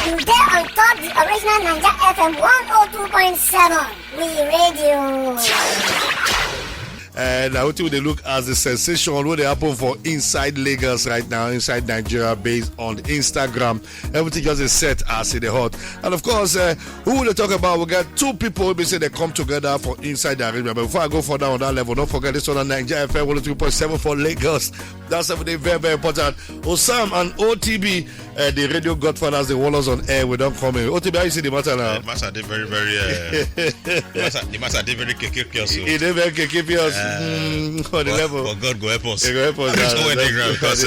You there on top the original Naija FM 102.7. We radio. And I want you to look as the sensation what they happen for inside Lagos right now, inside Nigeria, based on Instagram. Everything just is set as in the hot. And of course, who will they talk about? We got two people who say they come together for inside the arena. But before I go further on that level, don't forget this one on Nigeria FM 102.7 for Lagos. That's everything very, very important. Osam and OTB, the radio godfathers, the wallers on air, we don't come in. OTB, how you see the matter now? The matter did very, very, the matter did very keke also. It did very keke on the level. But God go help us. He go help us. Because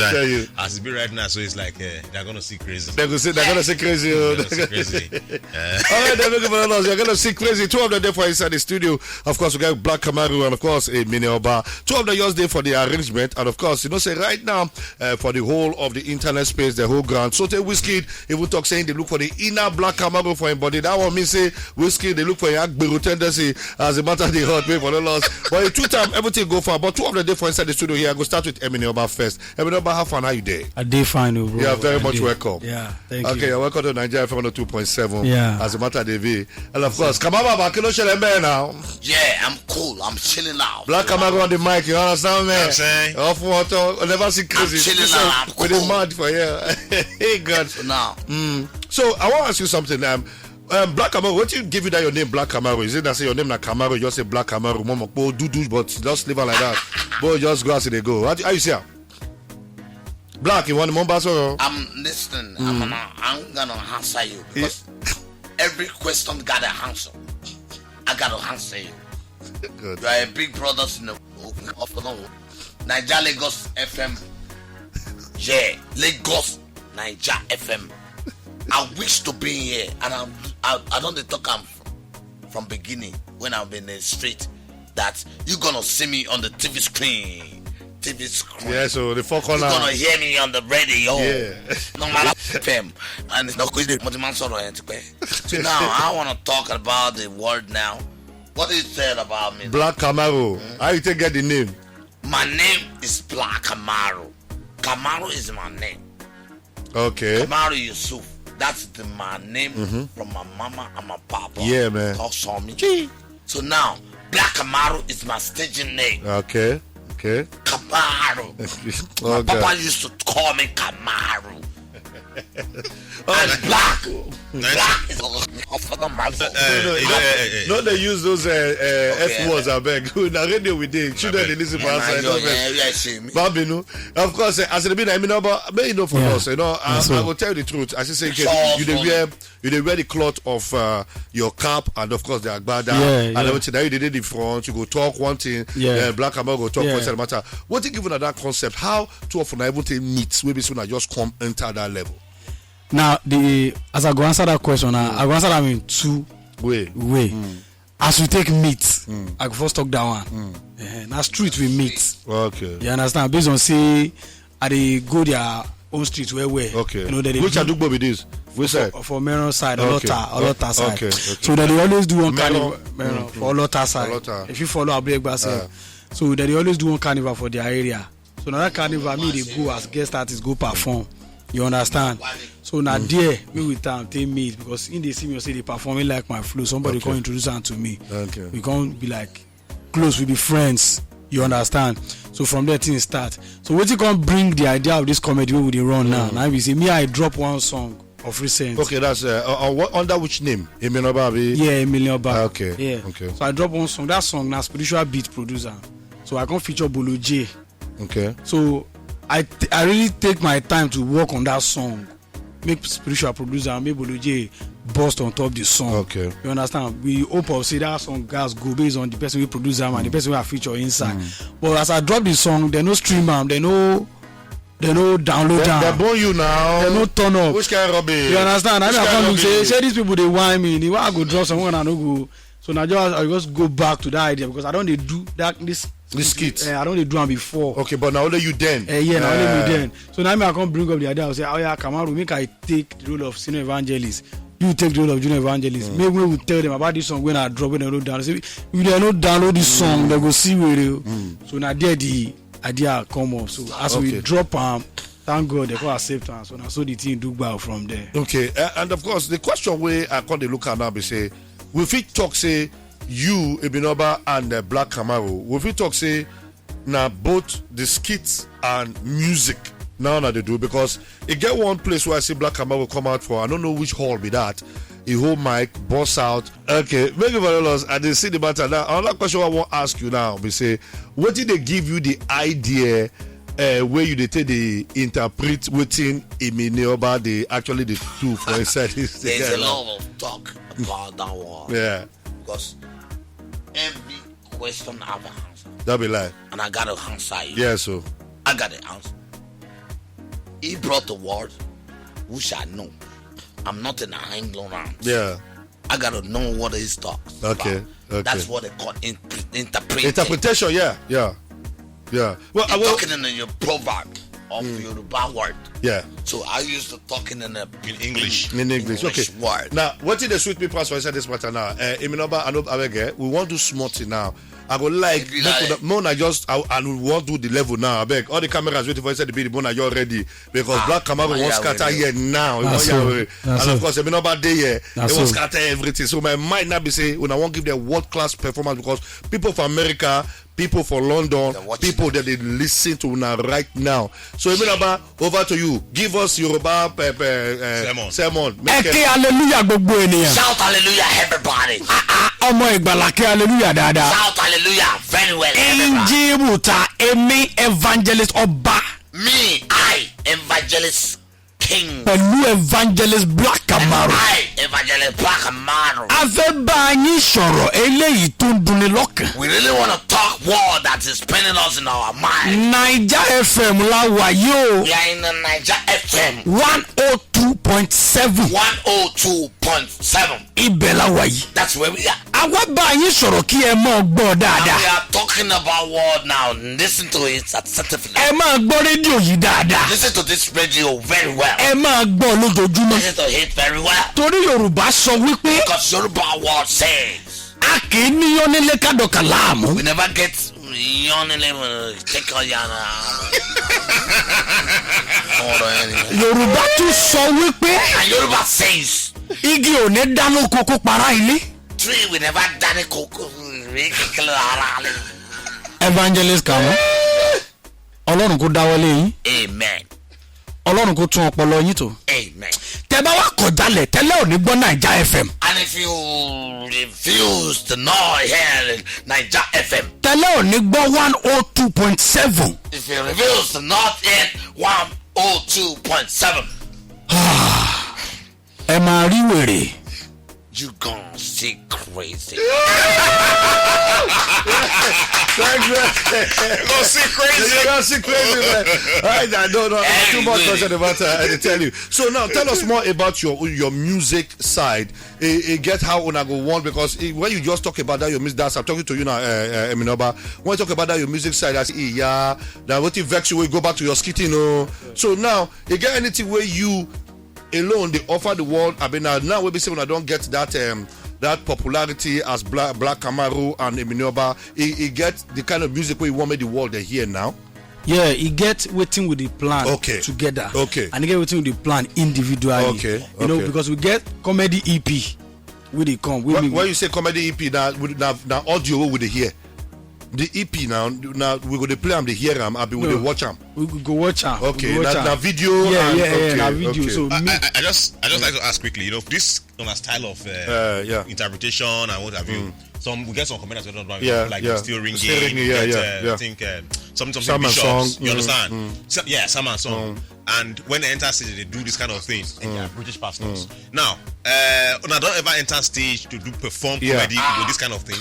as it be right now, so it's like they're gonna see crazy. They're gonna see crazy. They're gonna see crazy. All right, they're looking for us. You're gonna see crazy. Two of them there for inside the studio. Of course, we got Black Kamaru and of course a Mini Oba. Two of them yours there for the arrangement, and of course, you know, say right now for the whole of the internet space, the whole ground. So take Whiskey. Even talk saying they look for the inner Black Kamaru for him body. That one means say Whiskey they look for a Agberu tendency as a matter the hot way for the loss. But in two time everything go far. But two of them there for inside the studio here. I go start with Eminem Oba first. Eminem Oba, have fun. How you day? I did fine, bro. Yeah, very much welcome. Yeah, thank you. Okay, you're welcome to Nigeria FM 102.7. Yeah. As a matter of the and of course, Kamaba Bakilo Shelembe now. Yeah, I'm cool. I'm chilling out. Black Kamaru on the mic, you understand, man? I'm saying. Off water, I never see crazy. I'm chilling out. I'm with cool. the mad for you. Hey, God. So now, So I want to ask you something. Black Kamaru, what you give you that your name Black Kamaru? Is it that say your name like Kamaru? You just say Black Kamaru, Momo, do, but just leave it like that. Boy, just go as they go. How you see her? Black, you want the Mombasa? I'm listening. I'm gonna answer you because every question got an answer. I gotta answer you. Good. You are a big brother in the Niger Lagos FM. Yeah, Lagos Niger FM. I wish to be here, and I don't talk from beginning when I've been in the street that you gonna see me on the TV screen. Yeah, so the four corner. You're gonna hear me on the radio. Yeah. No matter FM. And it's not good. So now I wanna talk about the word now. What is said about me? Black Kamaru. How you take get the name? My name is Black Kamaru. Kamaru is my name. Okay. Kamaru Yusuf. That's my name from my mama and my papa. Yeah, man. Saw me. So now, Black Kamaru is my staging name. Okay. Kamaru. My Okay. papa used to call me Kamaru. And Black is for the No, they use those F words, I beg. Na radio we did. Shouldn't they listen for us? Babinu. Of course, as it been, I mean, but you know for us, you know, I will tell you the truth. As you say, you wear the cloth of your cap and of course the agbada and everything. Now you did it in front. You go talk one thing. Black Kamaru go talk one matter. What you given at that concept? How too often everything meets? Maybe soon I just come enter that level. Now, as I go answer that question, I go answer that in two way. As we take meat, I go first talk that one. Now street we meet. Okay. You understand? Based on say, they go their own street where. Okay. You know that which Adugbo be this? Which side? For Meron side, Olota side. Okay. So that they always do one carnival for Olota side. Olota. If you follow Abregba side, so that they always do one carnival for their area. So now that carnival, me they go as guest artists go perform. You understand? So now there, me with them take meet because in they see me say they performing like my flow. Somebody can introduce them to me. Okay. We can't be like close, we be friends. You understand? So from there things start. So what you can bring the idea of this comedy we run now. Now we say me I drop one song of recent. Okay, that's under which name? Eminem Oba. Yeah, Eminem Oba. Okay. Yeah. Okay. So I drop one song. That song now spiritual beat producer. So I can feature Bolo J. Okay. So I really take my time to work on that song. Make spiritual producer and make Bolo J bust on top the song. Okay. You understand? We hope of say that song guys go based on the person we produce them and the person we have feature inside. But as I drop the song, they no stream them, they no download them. They burn you now. They no turn up. Which kind of rubbish? You understand? I Which mean, I kind come of to say rubbish? these people they whine me. Why I go drop someone and I no go. So now I just go back to that idea because I don't they do that this skit. I don't they do them before. Okay, but now only you then. Yeah, now only me then. So now I can't bring up the idea. I say, oh yeah, Kamaru, make I take the role of senior evangelist. You take the role of junior evangelist. Maybe we will tell them about this song when I drop it and download. Say, if they don't download this song, they go see where they. So now there the idea come up. So as we drop thank God they got acceptance. So now so the team do well from there. Okay, and of course the question where I call the look at now be say, we fit talk say you Ebinoba and Black Camaro. We fit talk say now both the skits and music now they do, because it get one place where I see Black Camaro come out for. I don't know which hall be that. He hold mic, boss out. Okay, maybe for us, I didn't see the matter. Now, another question I want to ask you now, we say, what did they give you the idea where you take the interpret within Eminioba they actually the two for inside this? There's a lot of talk about that one. Yeah. Because every question I have an answer. That be like. And I got to answer it. Yeah, so. I got the answer. He brought the word, which I know. I'm not in a ignorance. Yeah. I gotta know what he's talking okay. about. Okay. That's what they call interpretation. Interpretation, yeah. Well, you're talking in your proverb of Yoruba word. Yeah. So I used to talking in English. In English. Okay. Word. Now, what is the sweet people for inside this matter now? Eminoba and Abege, we want to do smarty now. I go like Mona just and we want to do the level now. I beg all the cameras waiting for inside the building. Mona, you're ready because Black Camaro won't scatter here now. And of course, Eminoba day here, it won't scatter everything. So my mind now be say when I won't give them world class performance because people from America, people for London, people that they listen to now right now. So Eminoba, over to you. Give us Yoruba sermon. Shout hallelujah, everybody. Hallelujah, shout hallelujah very well, evangelist Oba. Me, I, evangelist King. Evangelist Black Camaro. I, evangelist Black Camaro. We really want to talk war that is spinning us in our mind. Niger FM We are in the Niger FM 102.7. 102.7. That's where we are. And we are talking about war now. Listen to it attentively. Listen to this radio very well. Listen to it very well. Because Yoruba word says we never get take Yoruba tún sọ wípé and Yoruba says igi ò ní dáná kókó para ilé. Tree we never done koko. Evangelist Kamo, Ọlọ́run kó dáwọ́lé yín. Amen. Ọlọ́run kó tún ọpọlọ yín tò. Amen. Tẹ́ bá wá kọjálẹ̀ tẹ́lẹ̀ ò ní gbọ́ Naija FM. And if you refuse to know here Naija FM, tẹ́lẹ̀ ò ní gbọ́ 102.7. if you refuse to not hear 102.7, ẹ máa rí wèrè. you gonna see crazy. Thanks, man. You're gonna see crazy. You're gonna see crazy, man. I don't know. Too much question about it, I tell you. So now, tell us more about your music side. Get how una go want, because when you just talk about that your music, I'm talking to you now, Eminoba. When you talk about that your music side, I say, yeah, that what if vex you will go back to your skitting, no. So now, you get anything where you alone they offer the world. I mean, now we be saying I don't get that that popularity as Black Camaro and Eminoba. He get the kind of music where you want me the world they hear now. Yeah, he get waiting with the plan together. Okay. And he get waiting with the plan individually. Okay. You know, because we get comedy EP with the come. When you say comedy EP, now audio with the hear. The EP now we go to play them, they hear them, I be with the watch them. We go watch them. Okay, now video. Yeah, video. Okay. So I just like to ask quickly, you know, this style of interpretation and what have you. We get some comments like still ringing. I think something bishops. You understand? Some and song. And when they enter stage, they do this kind of thing. And they are British pastors. Now, I don't ever enter stage to perform comedy with this kind of thing.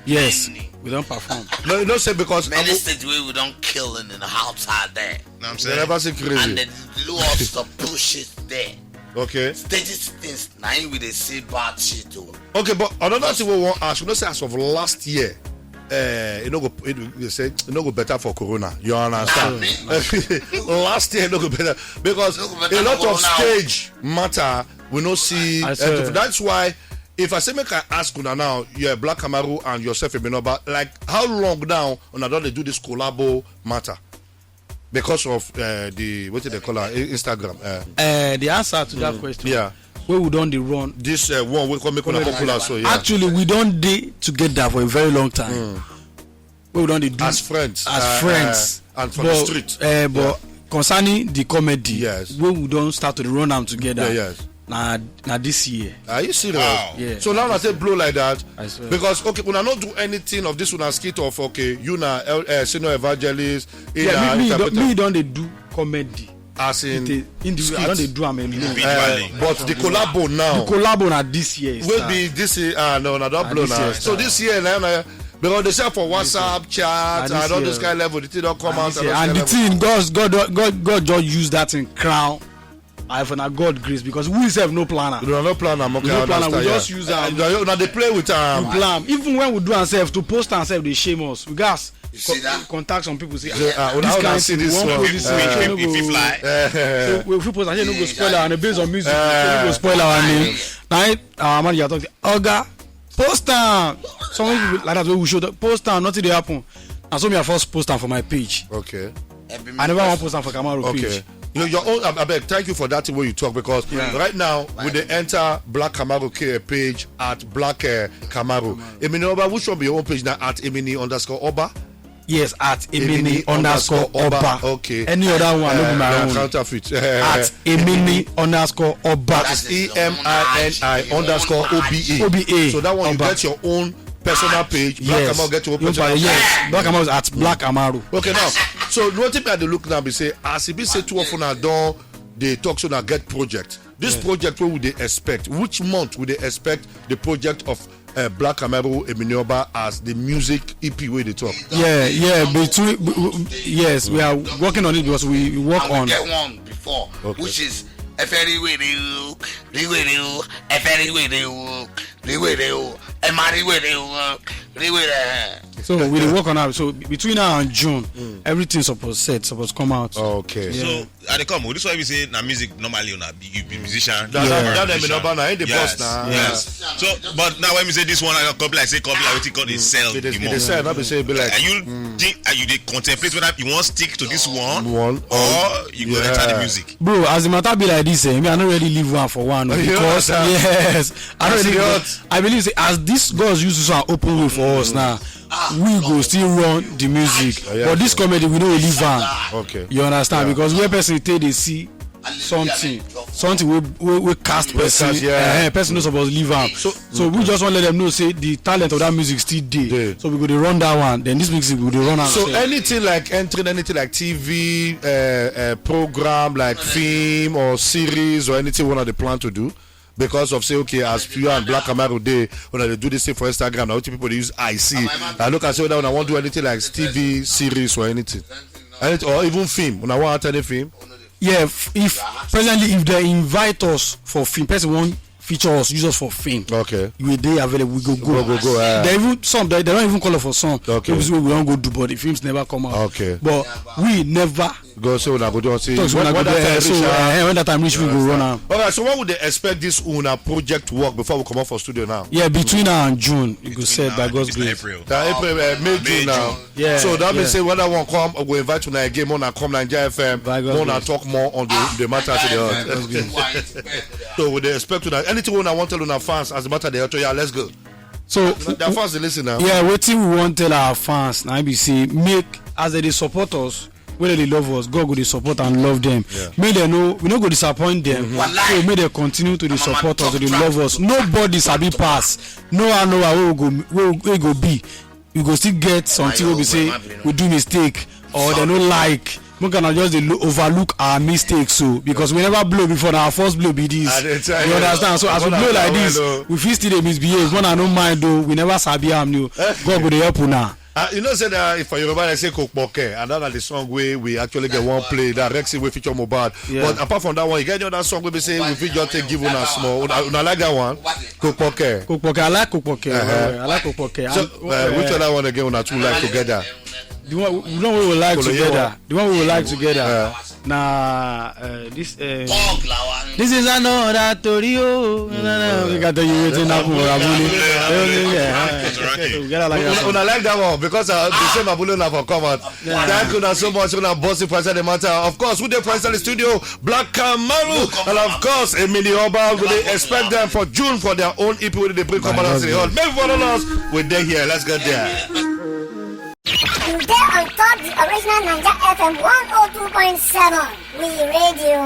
Yes, we don't perform. No, don't say because many states we don't kill in the outside there. I'm saying. They never say crazy. And they do us to push it there. Okay. Stages things now we they see bad shit too. Okay, but another thing we want to ask, we don't say as of last year, it no go better for Corona. You understand? Last year it no go better because a lot of stage matter we no see. That's why if I say make I ask una now, Black Camaro and yourself Eminoba, like how long now una don dey do this collabo matter? because of the what do they call it, Instagram? The answer to that question. Yeah. Where we don't run this one we come make one popular so yeah. Actually, we don't date together for a very long time. We don't do as friends. And from the street. But concerning the comedy, yes. we don't start to run them together. Yeah, yes. Now this year. Are you serious? Wow. Yeah. So now I say blow like that. I swear. Because okay, when I not do anything of this, when I skit of okay, you na senior evangelist. Yeah, me don't they do comedy. As in I don't they do them but the collabo now. The collabo now this year. Will be this year. No, don't blow now. So this year now. Because they say for WhatsApp chat and all this kind of level, the thing don't come out. And the thing, God just use that in crown. I for God grace because we have no planner. We no planner. Okay, no planner. We just use them. Now they play with plan. Even when we do ourselves to post ourselves, they shame us. We guys contact some people say, this kind of thing. We won't post this. If fly. So if we post, I say no go spoil our name based on music. No go spoil our name. Now our manager talk. Oga. Post down. Some people like that way we show the post down, nothing they happen. And so me I first post down for my page. Okay. I never want post down for Kamaru page. You know your own. I beg. Thank you for that way you talk because right now with the enter Black Kamaru page at Black Kamaru. Emini Oba, which one be your own page now at Emini_Oba? Yes, at Emini_Oba. Okay. Any other one? No, my own. Counterfeit. At Emini_Oba. That's EMINI_OBA. OBA. So that one you get your own personal page. Black Kamaru get your own personal page. Yes, Black Kamaru is at Black Kamaru. Okay, now, so what if I look now be say, as if say too often I don't, they talk so now get project. This project, what would they expect? Which month would they expect the project of Black Kamaru Emini Oba as the music EP where they talk? Yes, we are working on it because we work on. Get one before, which is a very with you, so we work on that. So between now and June, everything supposed to come out. Okay. So at the come, this is why we say na music normally on you be musician. That Emini Oba na the boss now. Yes. So but now when we say this one, I copy like say copy like what you call they sell. They sell. Not be say be like. Are you they contemplate whether you want stick to this one or you go enter the music? Bro, as the matter be like this, me I not really leave one for one because yes, I believe say, as this goes use to an open way for us now. We go still run the music, but this comedy we don't leave one. Okay, you understand? Because where person take they see something we cast person, person no supposed to leave am. So we just want to let them know say the talent of that music still there. So we go to run that one. Then this music we go to run. So anything like entering anything like TV program like film or series or anything one of the plan to do. Because of say okay, as you and Black Kamaru day when they do this thing for Instagram, now people they use IC. I look and say when I want to do anything like TV series or anything, or even film. When I want any film. Yeah, if presently if they invite us for film, person won't feature us, use us for film. Okay. We they available, we go. They even some they don't even call us for song. Okay. We don't go do, but the films never come out. Okay. But we never go so when I go to see when that time reach we go run out. Alright, so what would they expect this Una project work before we come out for studio now? Yeah, between now and June, you go said by God's grace. April, May, June now. Yeah. So that means say when I want come, we invite you now again, more and come Nigeria FM, more and talk more on the matter to the earth. So would they expect to that anything when I want to tell our fans as the matter they are to let's go. So their fans they listen now. Yeah, what we want to tell our fans now be say make as they support us. Whether they love us, God will support and love them. Yeah. May they know we not go disappoint them. So may they continue to support us, to love us. Nobody sabi pass. No one know where we go be. We go still get something where we say we do mistake or they don't like. We cannot just overlook our mistakes. So because we never blow before our first blow be this. You understand? So as we blow like this, we feel still misbehave. One I don't mind though. We never sabi am new. God will help you now. You know, say that if Yoruba they say Kokboke, and that's the song where we actually get one play that Rexy will feature Mobad. Yeah. But apart from that one, you get the other song where we say we feature take give una small. Una like that one? Kokboke. I like Kokboke. I like Kokboke. So which other one again una two like together? The one we will like together. The one we will like together. Nah, this is another Torio. We got to use it now. I like that one because the same Abule now for come out. Thank you so much. We're bossy price the matter. Of course, with the price in the studio, Black Kamaru, and of course, Emily Oba. We expect them for June for their own EP with the Bring Commandant City Hall. Maybe for us, we're there here. Let's get there. You there on top the original Naija FM 102.7. We radio.